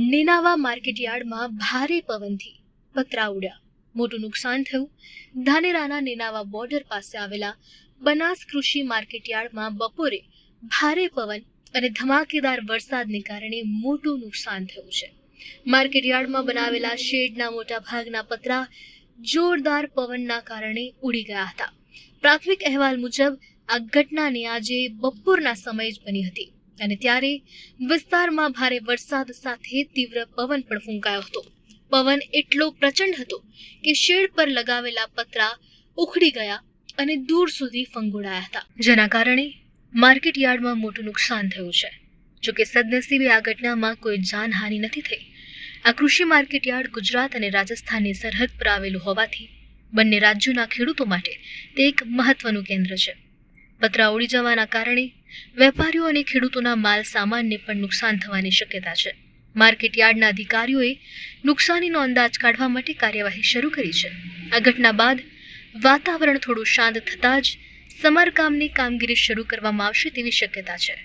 નેનાવા માર્કેટયાર્ડમાં ભારે પવનથી પતરા ઉડ્યા. મોટું નુકસાન થયું. ધાનેરાના નેનાવા બોર્ડર પાસે આવેલા બનાસ કૃષિ માર્કેટયાર્ડમાં બપોરે ભારે પવન અને ધમાકેદાર વરસાદને કારણે મોટું નુકસાન થયું છે. માર્કેટયાર્ડમાં બનાવેલા શેડના મોટા ભાગના પતરા જોરદાર પવનના કારણે ઉડી ગયા હતા. પ્રાથમિક અહેવાલ મુજબ આ ઘટનાને આજે બપોરના સમયે જ બની હતી અને ત્યારે વિસ્તારમાં ભારે વરસાદ સાથે તીવ્ર પવન પણ ફૂંકાયો હતો. પવન એટલો પ્રચંડ હતો કે શેડ પર લગાવેલા પતરા ઉખડી ગયા અને દૂર સુધી ફંગોળાયા હતા, જેના કારણે માર્કેટયાર્ડમાં મોટું નુકસાન થયું છે. જોકે સદનસીબે આ ઘટનામાં કોઈ જાનહાનિ નથી થઈ. આ કૃષિ માર્કેટયાર્ડ ગુજરાત અને રાજસ્થાનની સરહદ પર આવેલું હોવાથી બંને રાજ્યોના ખેડૂતો માટે તે એક મહત્વનું કેન્દ્ર છે. પતરા ઉડી જવાના કારણે વેપારીઓ અને ખેડૂતોના માલ સામાનને પણ નુકસાન થવાની શક્યતા છે. માર્કેટયાર્ડના અધિકારીઓએ નુકસાનીનો અંદાજ કાઢવા માટે કાર્યવાહી શરૂ કરી છે. આ ઘટના બાદ વાતાવરણ થોડું શાંત થતાં જ સમારકામની કામગીરી શરૂ કરવામાં આવશે તેવી શક્યતા છે.